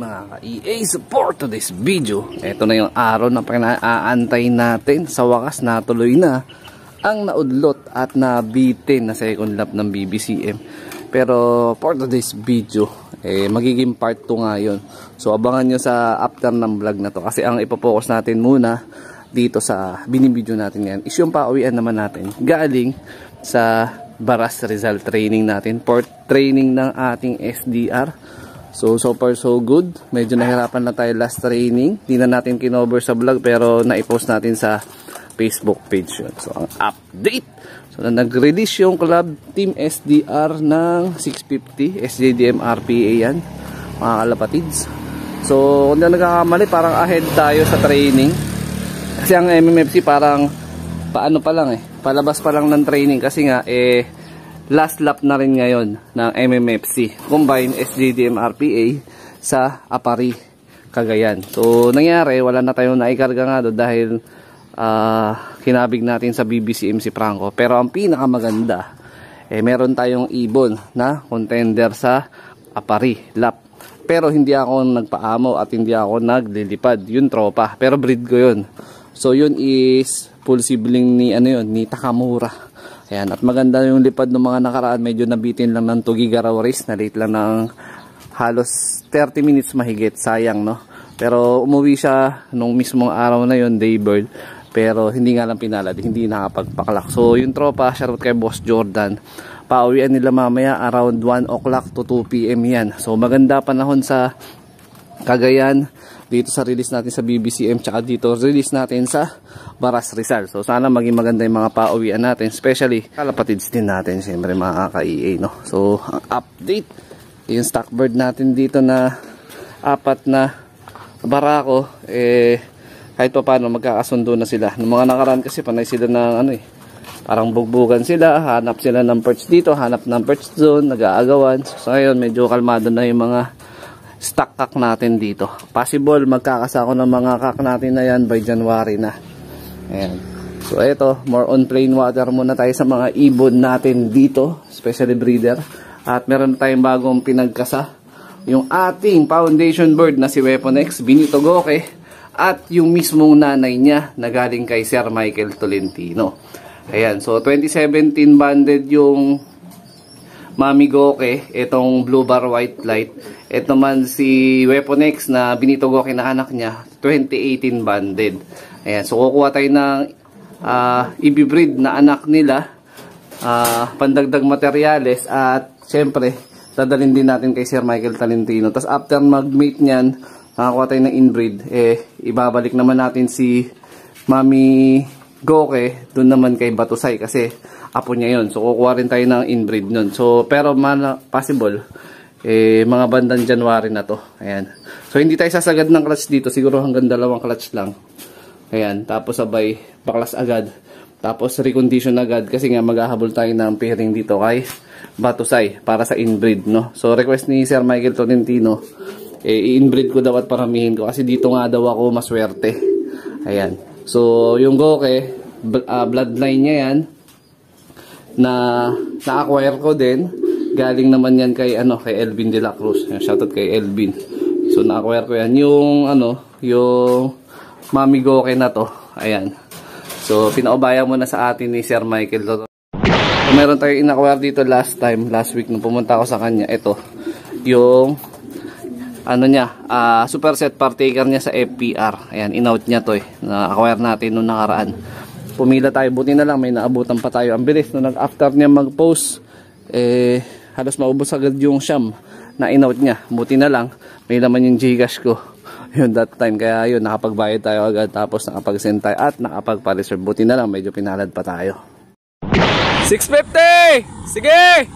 mga ka-EA support to this video. Ito na yung araw na pinaantay natin. Sa wakas natuloy na ang naudlot at nabitin na second lap ng BBCM. Pero for today's video, magiging part 2 nga yun. So abangan nyo sa after ng vlog na to. Kasi ang ipopokus natin muna dito sa binibideo natin ngayon is yung pauwian naman natin galing sa Baras Rizal training natin. Port training ng ating SDR. So far so good. Medyo nahirapan na tayo last training. Hindi na natin kinover sa vlog pero naipost natin sa Facebook page yun. So ang update. So nag-release yung club team SDR ng 650 SJDM RPA yan. Mga kalapatids. So kung na nagkakamali parang ahead tayo sa training. Kasi ang MMFC parang paano pa lang palabas pa lang ng training kasi nga last lap na rin ngayon ng MMFC combined SJDM RPA sa Apari, Cagayan. So nangyari wala na tayong naikarga nga doon dahil kinabig natin sa BBCM si Franco. Pero ang pinakamaganda meron tayong ibon na contender sa Apari lap. Pero hindi ako nagpaamo at hindi ako naglilipad. Yun tropa. Pero breed ko yun. So yun is full sibling ni ni Takamura. Ayan, at maganda yung lipad ng mga nakaraan. Medyo nabitin lang ng 2 gigaraw race. Na-late lang ng halos 30 minutes mahigit. Sayang, no? Pero umuwi siya nung mismong araw na yun, daybird. Pero hindi nga lang pinalad. Hindi nakapagpaklak. So, yung tropa, shoutout kay Boss Jordan. Pauwian nila mamaya around 1 o'clock to 2 PM yan. So, maganda panahon sa Cagayan. Dito sa release natin sa BBCM. Tsaka dito release natin sa Baras Rizal. So sana maging maganda yung mga pauwian natin. Especially kalapatids din natin. Siyempre mga ka-EA, no? So ang update. Yung stock bird natin dito na 4 na barako. Kahit pa paano magkakasundo na sila. Noong mga nakaraan kasi panay sila ng parang bugbugan sila. Hanap sila ng perch dito. Hanap ng perch zone. Nag-aagawan. So ngayon medyo kalmado na yung mga stock kak natin dito. Possible magkakasako ng mga kak natin na yan by January na. Ayan. So ito, more on plain water muna tayo sa mga ibon natin dito, especially breeder. At meron tayong bagong pinagkasa, yung ating foundation bird na si Weapon X, Benito Goke, at yung mismong nanay niya na galing kay Sir Michael Tolentino. Ayan, so 2017 banded yung Mami Goke, itong blue bar white light. Ito man si Weapon X na Benito Goke na anak niya, 2018 banded. Ayan, so kukuha tayo ng ibibreed na anak nila, pandagdag materyales at syempre dadalhin din natin kay Sir Michael Tolentino. Tapos after mag-mate niyan, nakakuha tayo ng inbreed, ibabalik naman natin si Mami Goke doon naman kay Batusay kasi apo niya yun. So kukuha rin tayo ng inbreed nun. So pero possible mga bandang January na to. Ayan. So hindi tayo sasagad ng clutch dito. Siguro hanggang 2 clutch lang. Ayan. Tapos sabay baklas agad. Tapos recondition agad kasi nga maghahabol tayo ng pairing dito kay Batusay para sa inbreed, no? So request ni Sir Michael Tolentino, i-inbreed ko daw at paramihin ko kasi dito nga daw ako maswerte. Ayan. So yung Goke, bloodline niya yan na na-acquire ko din. Galing naman yan kay kay Elvin de la Cruz. Shoutout kay Elvin. So na-acquire ko yan yung yung Mami Goke na to. Ayan. So pinaubaya mo na sa atin ni Sir Michael to. So, meron tayong in-acquire dito last week nung pumunta ako sa kanya. Ito yung superset partaker niya sa FPR. Ayan, in-out niya to na-acquire natin nung nakaraan. Pumila tayo, buti na lang may naabutan pa tayo. Ang bilis nung after niya mag-post, halos maubos agad yung siyam na in-out niya. Buti na lang may laman yung Gcash ko yun that time, kaya yun nakapagbayad tayo agad, tapos nakapag-send tayo at nakapagpa-reserve. Buti na lang medyo pinalad pa tayo. 650! Sige!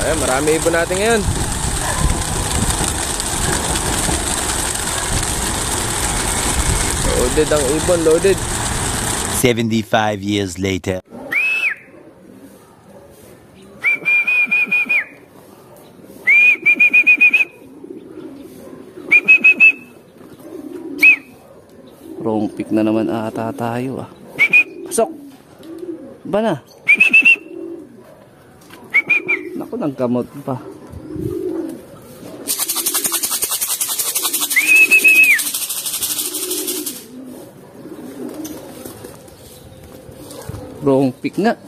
Ayan, marami ibon natin ngayon. Loaded ang ibon, loaded. 75 years later. Wrong pick na naman ata tayo. Pasok! Ba na? nagkamot pa. Wrong pick nga.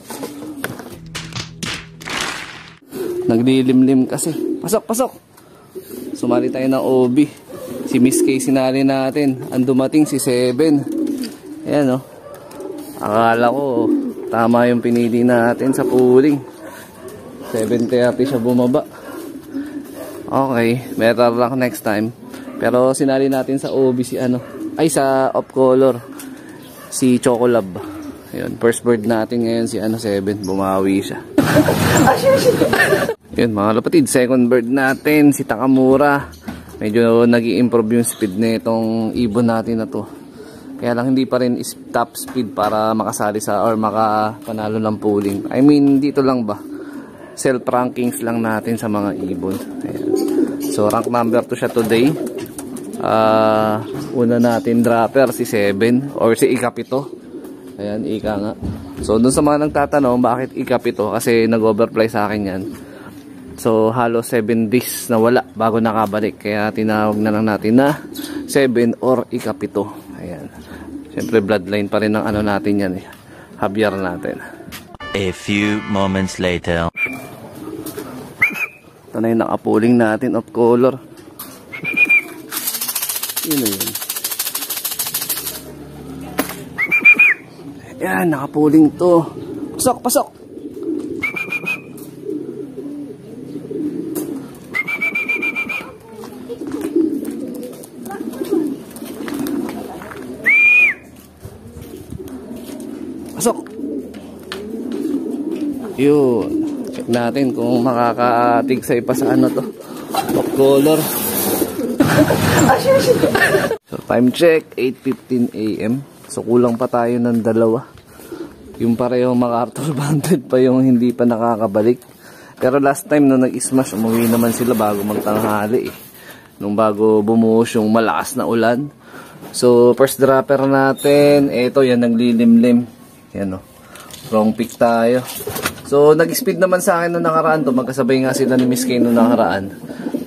Naglilimlim kasi. Pasok, pasok. Sumali tayo ng OB. Si Miss K sinali natin. Ang dumating si 7. Ayan o. Akala ko tama yung pinili natin sa pooling. 7:30 siya bumaba. Okay, better luck next time. Pero sinali natin sa OB si ano. Ay, sa off color. Si Chocolab. Ayun, first bird natin ngayon si ano 7. Bumawi siya. Yun mga kapatid, second bird natin si Takamura. Medyo nag-i-improve yung speed nitong ibon natin na to. Kaya lang hindi pa rin top speed para makasali sa or makapanalo ng pooling. I mean dito lang ba, self rankings lang natin sa mga ibon. Ayan. So rank number 2 siya today. Una natin dropper si 7 or si Ikapito. Ayan, ika nga. So dun sa mga nagtatanong bakit Ikapito, kasi nag-overfly sa akin yan. So halos 7 days na wala bago nakabalik. Kaya tinawag na lang natin na 7 or Ikapito. Ayan. Siyempre bloodline pa rin ng ano natin yan eh. Habyar natin. A few moments later. Ito na yung nakapuling natin of color. Yun na yun. Ayan, nakapuling to. Pasok, pasok. Pasok. Yun. Check natin kung makakatigsay pa sa ano to. Top color. So time check, 8:15 AM. So kulang pa tayo ng 2. Yung parehong MacArthur banded pa yung hindi pa nakakabalik. Pero last time nung nag-smash, umuwi naman sila bago magtanghali eh. Nung bago bumuhos yung malakas na ulan. So first dropper natin, eto yan naglilimlim. Yan o. Wrong pick tayo. So nag-speed naman sa akin nung nakaraan to. Magkasabay nga sila ni Miss K nung nakaraan.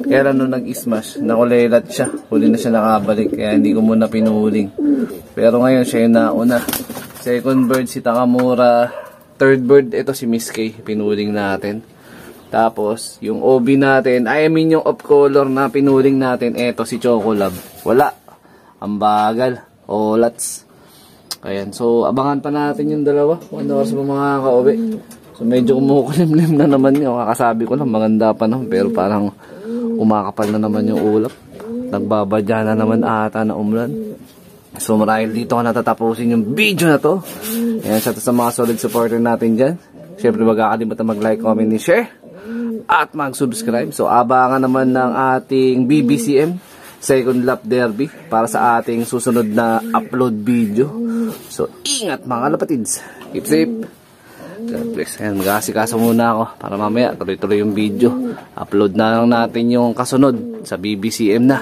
Kaya lang nung nag-smash, nakulelat siya. Huli na siya nakabalik. Kaya hindi ko muna pinuhuling. Pero ngayon siya yung nauna. Second bird si Takamura. Third bird, ito si Miss K. Pinuhuling natin. Tapos, yung OB natin, I mean yung off color na pinuhuling natin, ito si Chocolab. Wala. Ang bagal. Olats. Ayan. So, abangan pa natin yung 2. 1 oras pa mga ka-OB. So, medyo kumukulimlim na naman yun. Kakasabi ko lang, maganda pa naman. Pero parang umakapal na naman yung ulap. Nagbabadya na naman ata na umulan. So marahil dito ko natatapusin yung video na to. Ayan, sa mga solid supporter natin dyan. Siyempre magkakalimutan mag-like, comment, and share. At mag-subscribe. So abangan naman ng ating BBCM second lap derby para sa ating susunod na upload video. So ingat mga lapatids. Keep safe. God bless. Ayan, mag-aasikaso muna ako para mamaya tuloy-tuloy yung video. Upload na lang natin yung kasunod sa BBCM na.